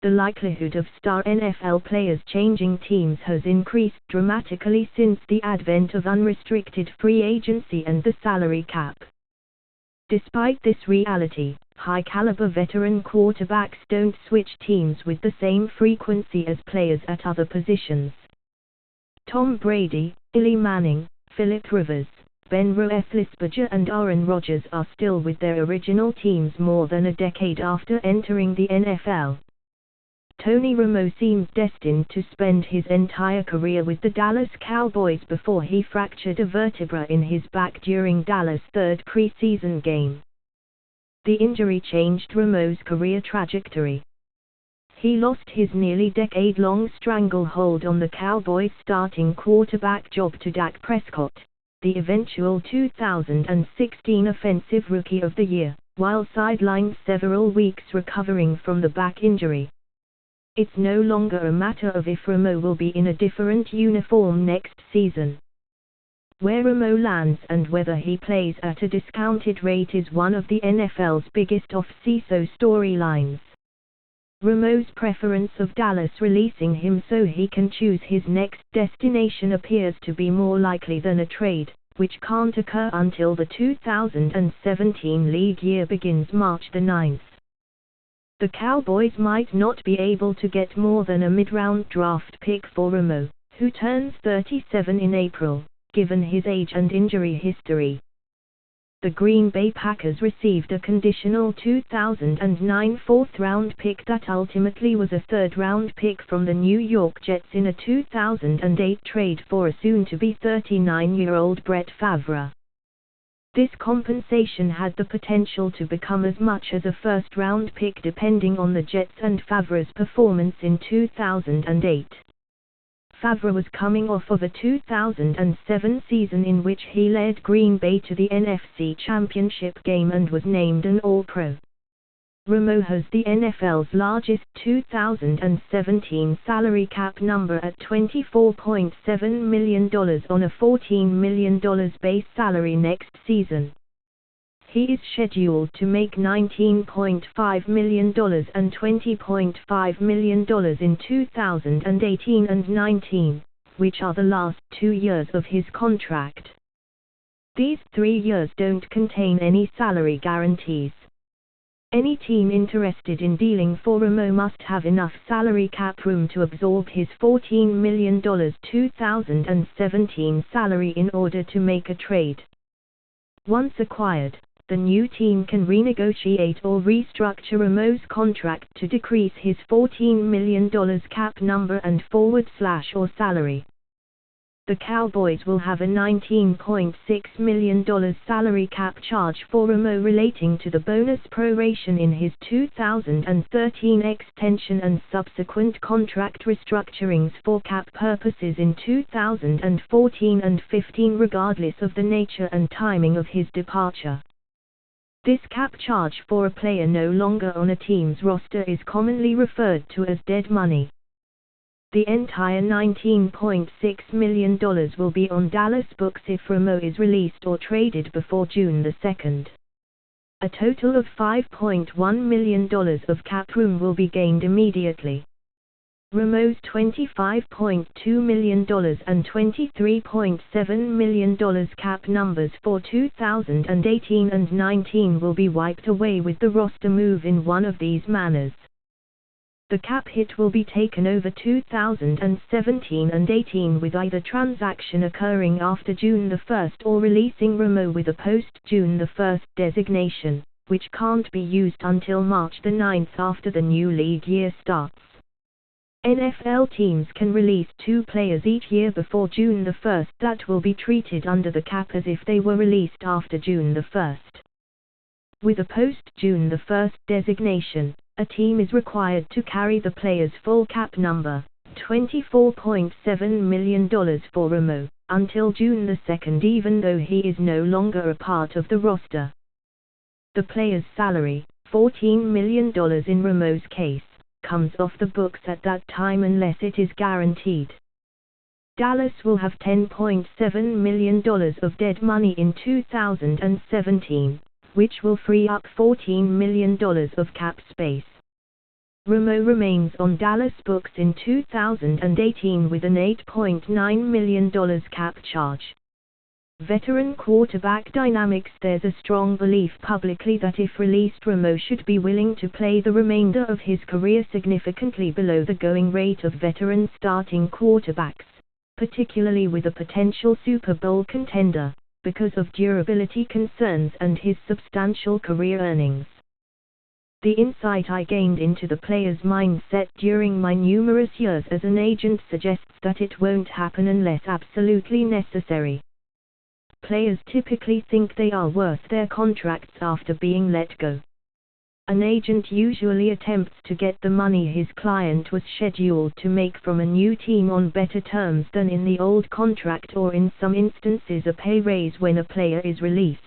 The likelihood of star NFL players changing teams has increased dramatically since the advent of unrestricted free agency and the salary cap. Despite this reality, high-caliber veteran quarterbacks don't switch teams with the same frequency as players at other positions. Tom Brady, Eli Manning, Philip Rivers, Ben Roethlisberger and Aaron Rodgers are still with their original teams more than a decade after entering the NFL. Tony Romo seemed destined to spend his entire career with the Dallas Cowboys before he fractured a vertebra in his back during Dallas' third preseason game. The injury changed Romo's career trajectory. He lost his nearly decade-long stranglehold on the Cowboys' starting quarterback job to Dak Prescott, the eventual 2016 Offensive Rookie of the Year, while sidelined several weeks recovering from the back injury. It's no longer a matter of if Romo will be in a different uniform next season. Where Romo lands and whether he plays at a discounted rate is one of the NFL's biggest off-season storylines. Romo's preference of Dallas releasing him so he can choose his next destination appears to be more likely than a trade, which can't occur until the 2017 league year begins March 9. The Cowboys might not be able to get more than a mid-round draft pick for Romo, who turns 37 in April, given his age and injury history. The Green Bay Packers received a conditional 2009 fourth-round pick that ultimately was a third-round pick from the New York Jets in a 2008 trade for a soon-to-be 39-year-old Brett Favre. This compensation had the potential to become as much as a first-round pick depending on the Jets and Favre's performance in 2008. Favre was coming off of a 2007 season in which he led Green Bay to the NFC Championship game and was named an All-Pro. Romo has the NFL's largest 2017 salary cap number at $24.7 million on a $14 million base salary next season. He is scheduled to make $19.5 million and $20.5 million in 2018 and 19, which are the last 2 years of his contract. These 3 years don't contain any salary guarantees. Any team interested in dealing for Romo must have enough salary cap room to absorb his $14 million 2017 salary in order to make a trade. Once acquired, the new team can renegotiate or restructure Romo's contract to decrease his $14 million cap number and forward/or salary. The Cowboys will have a $19.6 million salary cap charge for Romo relating to the bonus proration in his 2013 extension and subsequent contract restructurings for cap purposes in 2014 and 15 regardless of the nature and timing of his departure. This cap charge for a player no longer on a team's roster is commonly referred to as dead money. The entire $19.6 million will be on Dallas' books if Romo is released or traded before June 2. A total of $5.1 million of cap room will be gained immediately. Romo's $25.2 million and $23.7 million cap numbers for 2018 and 19 will be wiped away with the roster move in one of these manners. The cap hit will be taken over 2017 and 18 with either transaction occurring after June 1 or releasing Romo with a post-June 1 designation, which can't be used until March 9 after the new league year starts. NFL teams can release 2 players each year before June 1 that will be treated under the cap as if they were released after June 1. With a post-June 1 designation, a team is required to carry the player's full cap number, $24.7 million for Romo, until June 2 even though he is no longer a part of the roster. The player's salary, $14 million in Romo's case, comes off the books at that time unless it is guaranteed. Dallas will have $10.7 million of dead money in 2017, which will free up $14 million of cap space. Romo remains on Dallas' books in 2018 with an $8.9 million cap charge. Veteran quarterback dynamics. There's a strong belief publicly that if released, Romo should be willing to play the remainder of his career significantly below the going rate of veteran starting quarterbacks, particularly with a potential Super Bowl contender, because of durability concerns and his substantial career earnings. The insight I gained into the player's mindset during my numerous years as an agent suggests that it won't happen unless absolutely necessary. Players typically think they are worth their contracts after being let go. An agent usually attempts to get the money his client was scheduled to make from a new team on better terms than in the old contract, or in some instances a pay raise when a player is released.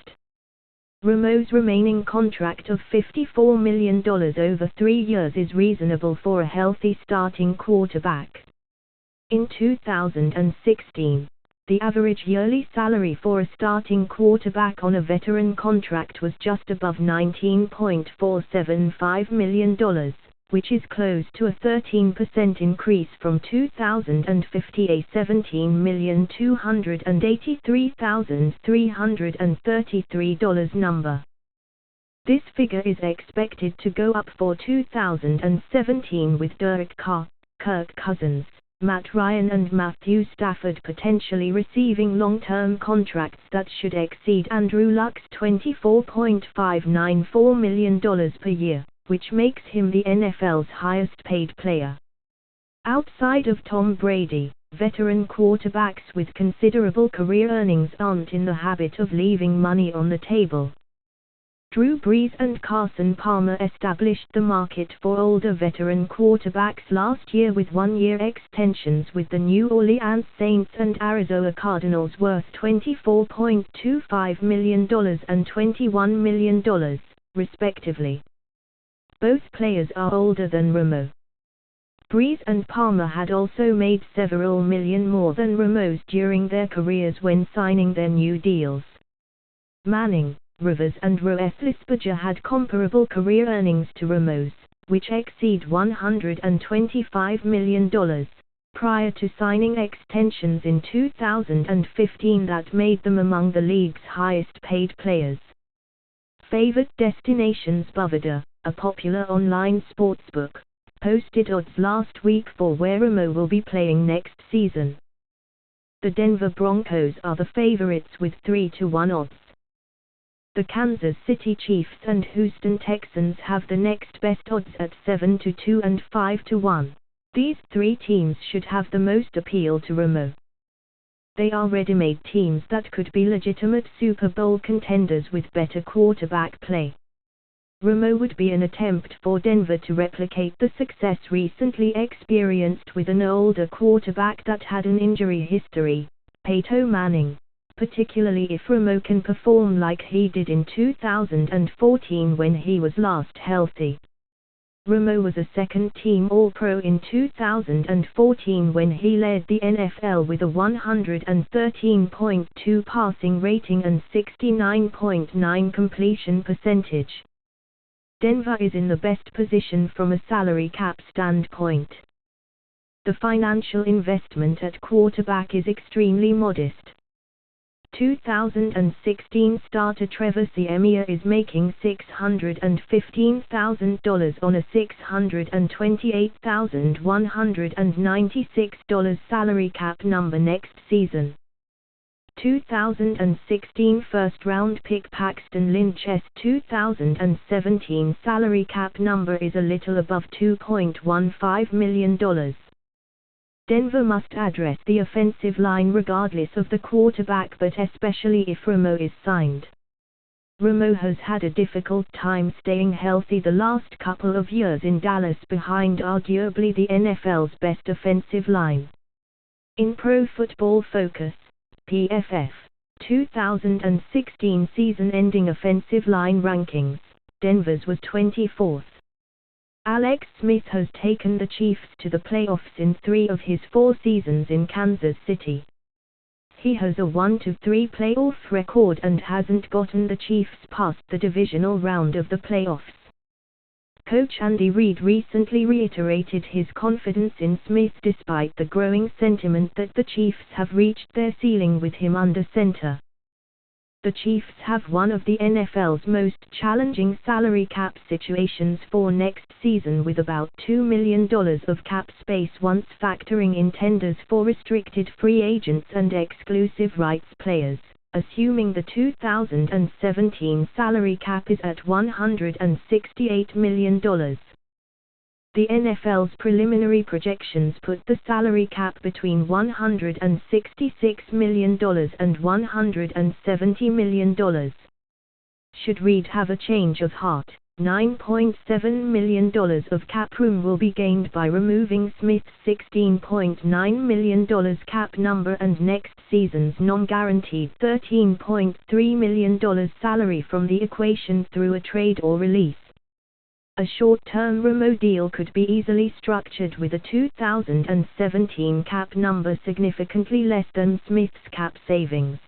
Romo's remaining contract of $54 million over 3 years is reasonable for a healthy starting quarterback. In 2016, the average yearly salary for a starting quarterback on a veteran contract was just above $19.475 million, which is close to a 13% increase from 2015's $17,283,333 number. This figure is expected to go up for 2017 with Derek Carr, Kirk Cousins, Matt Ryan and Matthew Stafford potentially receiving long-term contracts that should exceed Andrew Luck's $24.594 million per year, which makes him the NFL's highest-paid player. Outside of Tom Brady, veteran quarterbacks with considerable career earnings aren't in the habit of leaving money on the table. Drew Brees and Carson Palmer established the market for older veteran quarterbacks last year with one-year extensions with the New Orleans Saints and Arizona Cardinals worth $24.25 million and $21 million, respectively. Both players are older than Romo. Brees and Palmer had also made several million more than Romo's during their careers when signing their new deals. Manning, Rivers and Roethlisberger had comparable career earnings to Romo's, which exceed $125 million, prior to signing extensions in 2015 that made them among the league's highest-paid players. Favored Destinations. Bovada, a popular online sportsbook, posted odds last week for where Romo will be playing next season. The Denver Broncos are the favorites with 3-1 odds. The Kansas City Chiefs and Houston Texans have the next best odds at 7-2 and 5-1. These three teams should have the most appeal to Romo. They are ready-made teams that could be legitimate Super Bowl contenders with better quarterback play. Romo would be an attempt for Denver to replicate the success recently experienced with an older quarterback that had an injury history, Peyton Manning, particularly if Romo can perform like he did in 2014 when he was last healthy. Romo was a second-team All-Pro in 2014 when he led the NFL with a 113.2 passing rating and 69.9 completion percentage. Denver is in the best position from a salary cap standpoint. The financial investment at quarterback is extremely modest. 2016 starter Trevor Siemian is making $615,000 on a $628,196 salary cap number next season. 2016 first-round pick Paxton Lynch's 2017 salary cap number is a little above $2.15 million. Denver must address the offensive line regardless of the quarterback, but especially if Romo is signed. Romo has had a difficult time staying healthy the last couple of years in Dallas behind arguably the NFL's best offensive line. In Pro Football Focus, PFF, 2016 season-ending offensive line rankings, Denver's was 24th. Alex Smith has taken the Chiefs to the playoffs in 3 of his 4 seasons in Kansas City. He has a 1-3 playoff record and hasn't gotten the Chiefs past the divisional round of the playoffs. Coach Andy Reid recently reiterated his confidence in Smith despite the growing sentiment that the Chiefs have reached their ceiling with him under center. The Chiefs have one of the NFL's most challenging salary cap situations for next season, with about $2 million of cap space once factoring in tenders for restricted free agents and exclusive rights players, assuming the 2017 salary cap is at $168 million. The NFL's preliminary projections put the salary cap between $166 million and $170 million. Should Reid have a change of heart, $9.7 million of cap room will be gained by removing Smith's $16.9 million cap number and next season's non-guaranteed $13.3 million salary from the equation through a trade or release. A short-term Romo deal could be easily structured with a 2017 cap number significantly less than Smith's cap savings.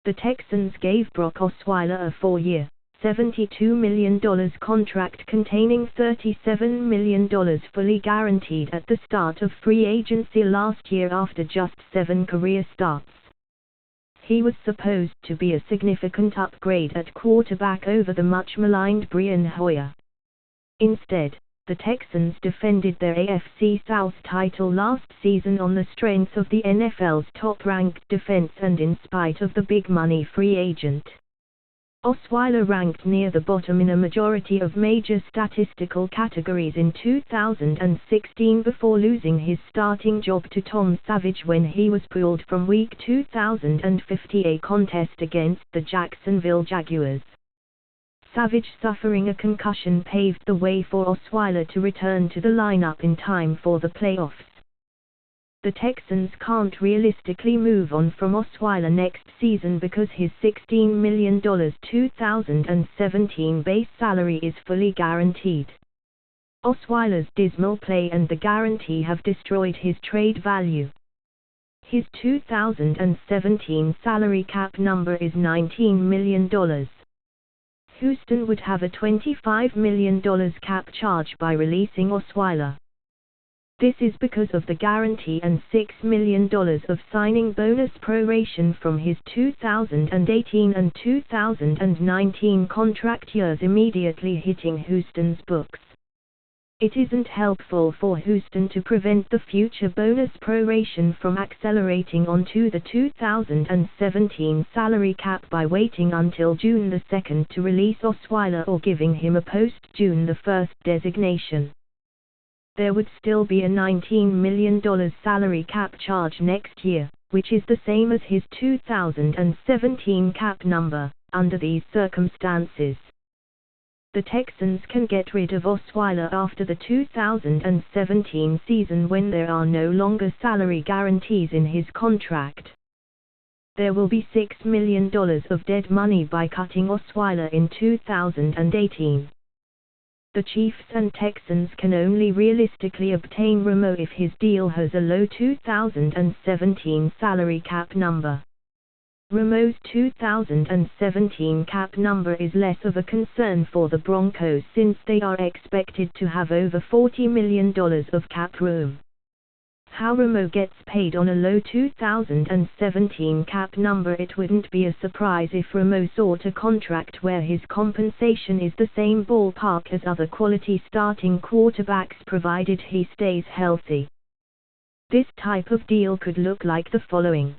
The Texans gave Brock Osweiler a 4-year, $72 million contract containing $37 million fully guaranteed at the start of free agency last year after just 7 career starts. He was supposed to be a significant upgrade at quarterback over the much-maligned Brian Hoyer. Instead, the Texans defended their AFC South title last season on the strength of the NFL's top-ranked defense and in spite of the big-money free agent. Osweiler ranked near the bottom in a majority of major statistical categories in 2016 before losing his starting job to Tom Savage when he was pulled from Week 2050 a contest against the Jacksonville Jaguars. Savage suffering a concussion paved the way for Osweiler to return to the lineup in time for the playoffs. The Texans can't realistically move on from Osweiler next season because his $16 million 2017 base salary is fully guaranteed. Osweiler's dismal play and the guarantee have destroyed his trade value. His 2017 salary cap number is $19 million. Houston would have a $25 million cap charge by releasing Osweiler. This is because of the guarantee and $6 million of signing bonus proration from his 2018 and 2019 contract years immediately hitting Houston's books. It isn't helpful for Houston to prevent the future bonus proration from accelerating onto the 2017 salary cap by waiting until June 2 to release Osweiler or giving him a post-June 1 designation. There would still be a $19 million salary cap charge next year, which is the same as his 2017 cap number. Under these circumstances, the Texans can get rid of Osweiler after the 2017 season when there are no longer salary guarantees in his contract. There will be $6 million of dead money by cutting Osweiler in 2018. The Chiefs and Texans can only realistically obtain Romo if his deal has a low 2017 salary cap number. Romo's 2017 cap number is less of a concern for the Broncos since they are expected to have over $40 million of cap room. How Romo gets paid on a low 2017 cap number. It wouldn't be a surprise if Romo sought a contract where his compensation is the same ballpark as other quality starting quarterbacks provided he stays healthy. This type of deal could look like the following.